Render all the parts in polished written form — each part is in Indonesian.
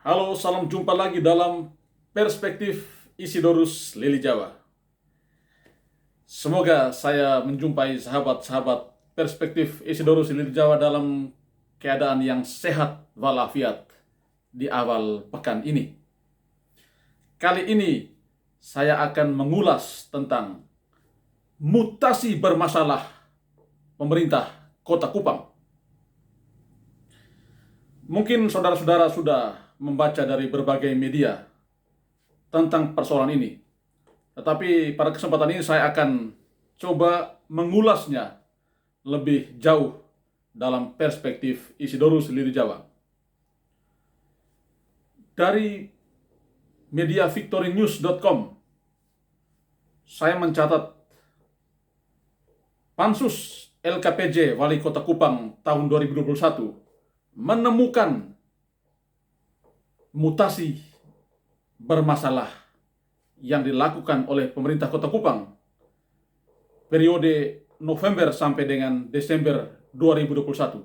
Halo, salam jumpa lagi dalam Perspektif Isidorus Lili Jawa. Semoga saya menjumpai sahabat-sahabat Perspektif Isidorus Lili Jawa dalam keadaan yang sehat walafiat di awal pekan ini. Kali ini saya akan mengulas tentang mutasi bermasalah pemerintah Kota Kupang. Mungkin saudara-saudara sudah membaca dari berbagai media tentang persoalan ini. Tetapi pada kesempatan ini saya akan coba mengulasnya lebih jauh dalam perspektif Isidorus Lili Jawa. Dari media victorynews.com saya mencatat Pansus LKPJ Wali Kota Kupang tahun 2021 menemukan mutasi bermasalah yang dilakukan oleh pemerintah Kota Kupang periode November sampai dengan Desember 2021.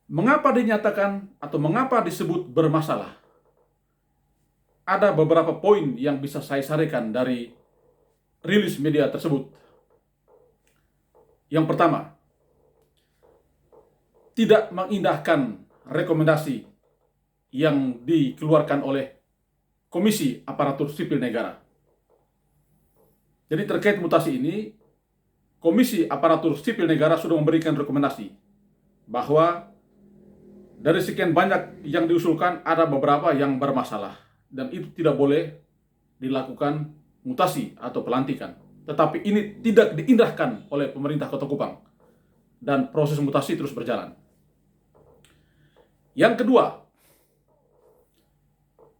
Mengapa dinyatakan atau mengapa disebut bermasalah? Ada beberapa poin yang bisa saya sampaikan dari rilis media tersebut. Yang pertama, tidak mengindahkan rekomendasi yang dikeluarkan oleh Komisi Aparatur Sipil Negara. Jadi terkait mutasi ini, Komisi Aparatur Sipil Negara sudah memberikan rekomendasi bahwa dari sekian banyak yang diusulkan ada beberapa yang bermasalah dan itu tidak boleh dilakukan mutasi atau pelantikan. Tetapi ini tidak diindahkan oleh pemerintah Kota Kupang dan proses mutasi terus berjalan. Yang kedua,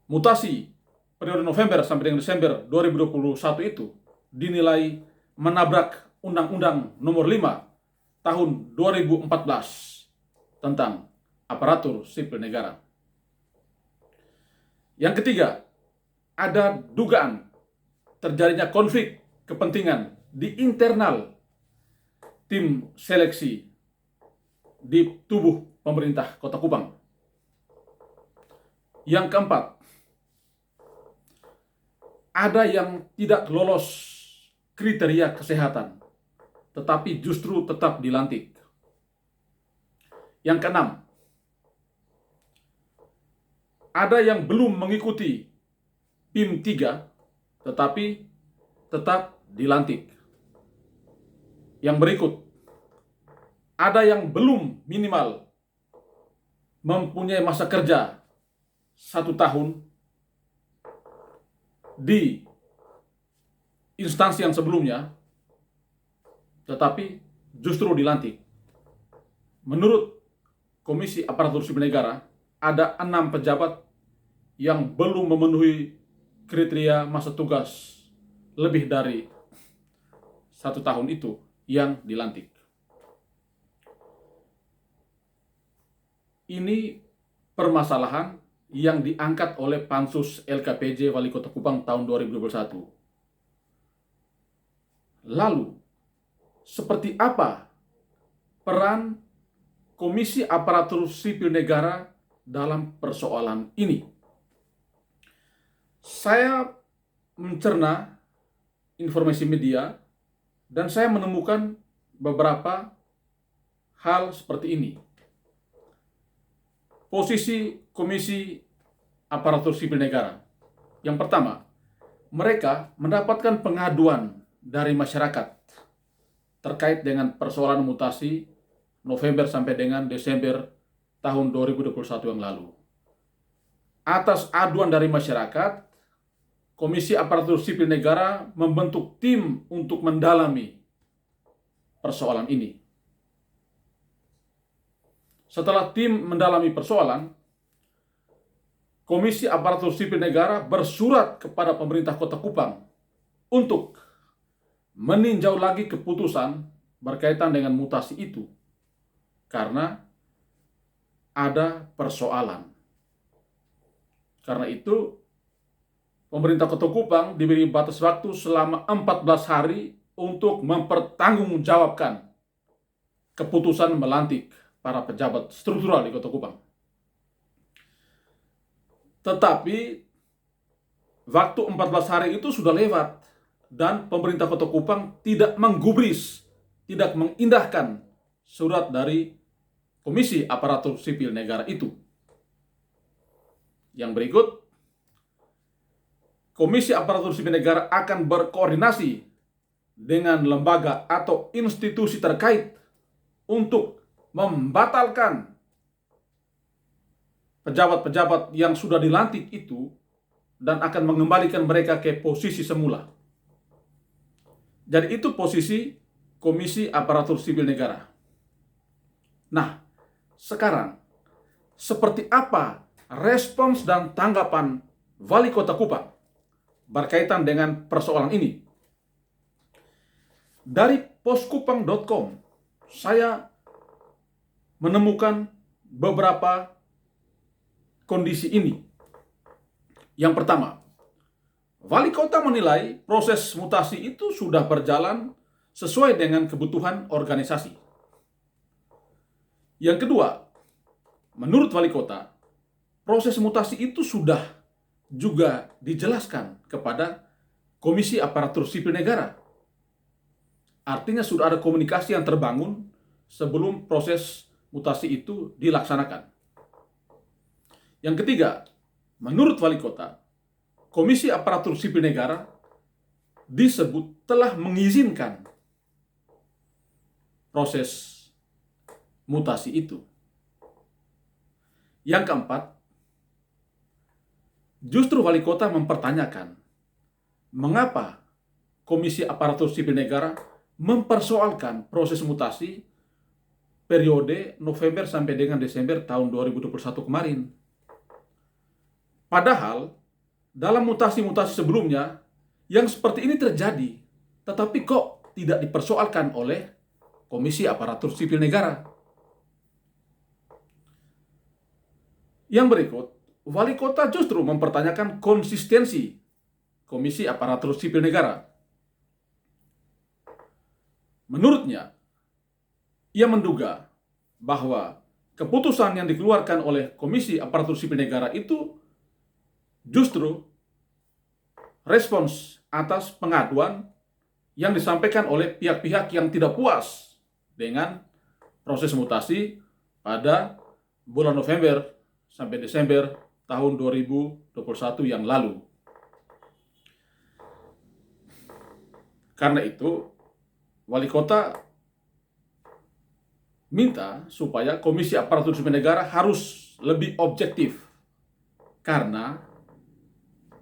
mutasi periode November sampai dengan Desember 2021 itu dinilai menabrak Undang-Undang Nomor 5 Tahun 2014 tentang Aparatur Sipil Negara. Yang ketiga, ada dugaan terjadinya konflik kepentingan di internal tim seleksi di tubuh pemerintah Kota Kupang. Yang keempat, ada yang tidak lolos kriteria kesehatan, tetapi justru tetap dilantik. Yang keenam, ada yang belum mengikuti PIM 3, tetapi tetap dilantik. Yang berikut, ada yang belum minimal mempunyai masa kerja 1 tahun di instansi yang sebelumnya, tetapi justru dilantik. Menurut Komisi Aparatur Sipil Negara, ada 6 pejabat yang belum memenuhi kriteria masa tugas lebih dari 1 tahun itu yang dilantik. Ini permasalahan yang diangkat oleh Pansus LKPJ Wali Kota Kupang tahun 2021. Lalu, seperti apa peran Komisi Aparatur Sipil Negara dalam persoalan ini? Saya mencerna informasi media dan saya menemukan beberapa hal seperti ini. Posisi Komisi Aparatur Sipil Negara. Yang pertama, mereka mendapatkan pengaduan dari masyarakat terkait dengan persoalan mutasi November sampai dengan Desember tahun 2021 yang lalu. Atas aduan dari masyarakat, Komisi Aparatur Sipil Negara membentuk tim untuk mendalami persoalan ini. Setelah tim mendalami persoalan, Komisi Aparatur Sipil Negara bersurat kepada pemerintah Kota Kupang untuk meninjau lagi keputusan berkaitan dengan mutasi itu karena ada persoalan. Karena itu, pemerintah Kota Kupang diberi batas waktu selama 14 hari untuk mempertanggungjawabkan keputusan melantik para pejabat struktural di Kota Kupang. Tetapi waktu 14 hari itu sudah lewat dan pemerintah Kota Kupang tidak menggubris, tidak mengindahkan surat dari Komisi Aparatur Sipil Negara itu. Yang berikut, Komisi Aparatur Sipil Negara akan berkoordinasi dengan lembaga atau institusi terkait untuk membatalkan pejabat-pejabat yang sudah dilantik itu dan akan mengembalikan mereka ke posisi semula. Jadi itu posisi Komisi Aparatur Sipil Negara. Nah, sekarang seperti apa respons dan tanggapan Wali Kota Kupang berkaitan dengan persoalan ini? Dari poskupang.com saya menemukan beberapa kondisi ini. Yang pertama, Wali Kota menilai proses mutasi itu sudah berjalan sesuai dengan kebutuhan organisasi. Yang kedua, menurut Wali Kota, proses mutasi itu sudah juga dijelaskan kepada Komisi Aparatur Sipil Negara. Artinya sudah ada komunikasi yang terbangun sebelum proses mutasi itu dilaksanakan. Yang ketiga, menurut Wali Kota, Komisi Aparatur Sipil Negara disebut telah mengizinkan proses mutasi itu. Yang keempat, justru Wali Kota mempertanyakan mengapa Komisi Aparatur Sipil Negara mempersoalkan proses mutasi periode November sampai dengan Desember tahun 2021 kemarin. Padahal dalam mutasi-mutasi sebelumnya yang seperti ini terjadi, tetapi kok tidak dipersoalkan oleh Komisi Aparatur Sipil Negara. Yang berikut, Wali Kota justru mempertanyakan konsistensi Komisi Aparatur Sipil Negara. Menurutnya, ia menduga bahwa keputusan yang dikeluarkan oleh Komisi Aparatur Sipil Negara itu justru respons atas pengaduan yang disampaikan oleh pihak-pihak yang tidak puas dengan proses mutasi pada bulan November sampai Desember tahun 2021 yang lalu. Karena itu, Wali Kota minta supaya Komisi Aparatur Sipil Negara harus lebih objektif. Karena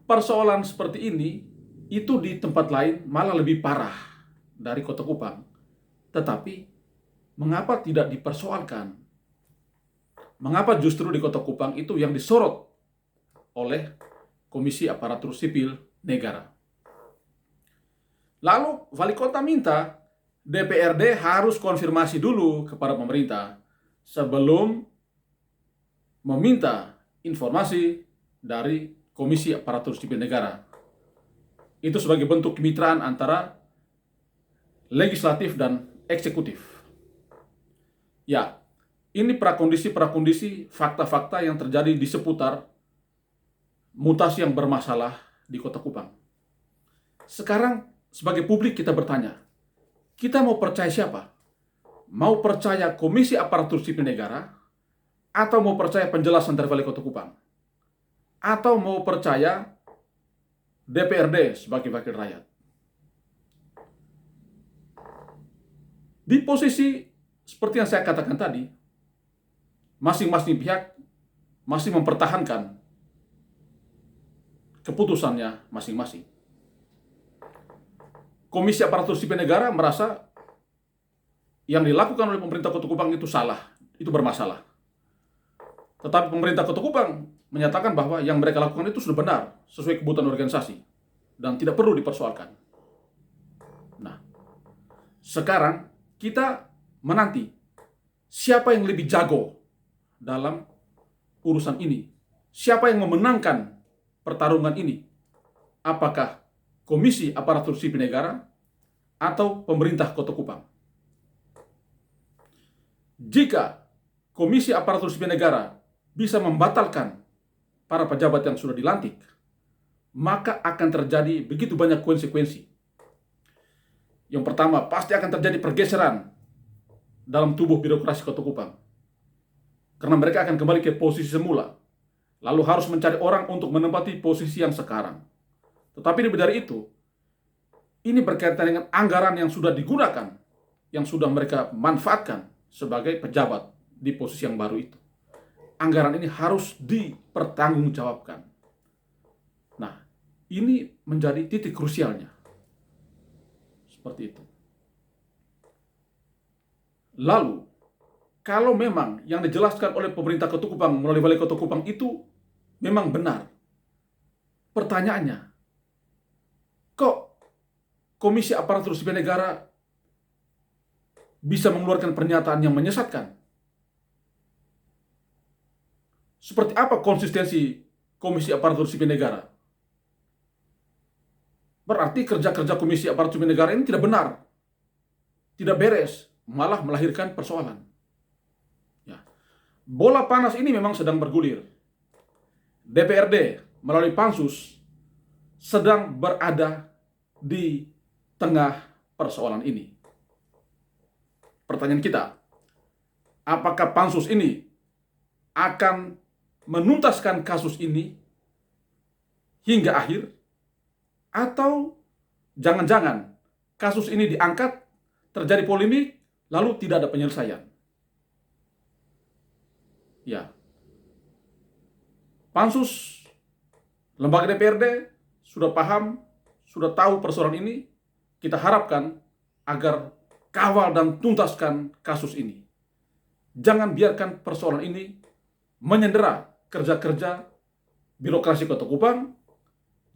persoalan seperti ini itu di tempat lain malah lebih parah dari Kota Kupang. Tetapi mengapa tidak dipersoalkan? Mengapa justru di Kota Kupang itu yang disorot oleh Komisi Aparatur Sipil Negara? Lalu Wali Kota minta DPRD harus konfirmasi dulu kepada pemerintah sebelum meminta informasi dari Komisi Aparatur Sipil Negara. Itu sebagai bentuk kemitraan antara legislatif dan eksekutif. Ya, ini prakondisi fakta-fakta yang terjadi di seputar mutasi yang bermasalah di Kota Kupang. Sekarang sebagai publik kita bertanya, kita mau percaya siapa? Mau percaya Komisi Aparatur Sipil Negara? Atau mau percaya penjelasan dari Wali Kota Kupang? Atau mau percaya DPRD sebagai wakil rakyat? Di posisi seperti yang saya katakan tadi, masing-masing pihak masih mempertahankan keputusannya masing-masing. Komisi Aparatur Sipil Negara merasa yang dilakukan oleh pemerintah Kota Kupang itu salah, itu bermasalah. Tetapi pemerintah Kota Kupang menyatakan bahwa yang mereka lakukan itu sudah benar, sesuai kebutuhan organisasi, dan tidak perlu dipersoalkan. Nah, sekarang kita menanti siapa yang lebih jago dalam urusan ini. Siapa yang memenangkan pertarungan ini? Apakah Komisi Aparatur Sipil Negara atau pemerintah Kota Kupang? Jika Komisi Aparatur Sipil Negara bisa membatalkan para pejabat yang sudah dilantik, maka akan terjadi begitu banyak konsekuensi. Yang pertama, pasti akan terjadi pergeseran dalam tubuh birokrasi Kota Kupang. Karena mereka akan kembali ke posisi semula, lalu harus mencari orang untuk menempati posisi yang sekarang. Tetapi lebih dari itu, ini berkaitan dengan anggaran yang sudah digunakan, yang sudah mereka manfaatkan sebagai pejabat di posisi yang baru itu. Anggaran ini harus dipertanggungjawabkan. Nah, ini menjadi titik krusialnya. Seperti itu. Lalu, kalau memang yang dijelaskan oleh pemerintah Kota Kupang melalui Balai Kota Kupang itu memang benar, pertanyaannya, kok Komisi Aparatur Sipil Negara bisa mengeluarkan pernyataan yang menyesatkan? Seperti apa konsistensi Komisi Aparatur Sipil Negara? Berarti kerja-kerja Komisi Aparatur Sipil Negara ini tidak benar, tidak beres, malah melahirkan persoalan. Ya. Bola panas ini memang sedang bergulir. DPRD melalui Pansus sedang berada di tengah persoalan ini. Pertanyaan kita, apakah Pansus ini akan menuntaskan kasus ini hingga akhir, atau jangan-jangan kasus ini diangkat, terjadi polemik, lalu tidak ada penyelesaian? Ya, Pansus, lembaga DPRD sudah paham, sudah tahu persoalan ini. Kita harapkan agar kawal dan tuntaskan kasus ini. Jangan biarkan persoalan ini menyandera kerja-kerja birokrasi Kota Kupang,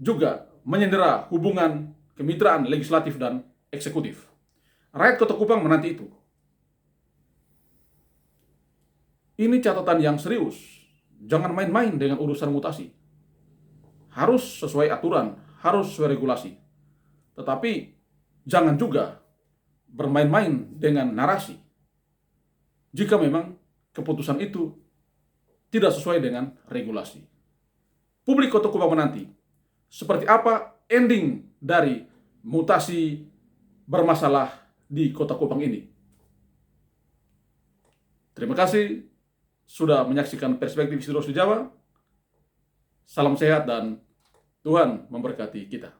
juga menyandera hubungan kemitraan legislatif dan eksekutif. Rakyat Kota Kupang menanti itu. Ini catatan yang serius. Jangan main-main dengan urusan mutasi. Harus sesuai aturan, harus sesuai regulasi. Tetapi jangan juga bermain-main dengan narasi jika memang keputusan itu tidak sesuai dengan regulasi. Publik Kota Kupang menanti seperti apa ending dari mutasi bermasalah di Kota Kupang ini. Terima kasih sudah menyaksikan Perspektif Historis di Jawa. Salam sehat dan Tuhan memberkati kita.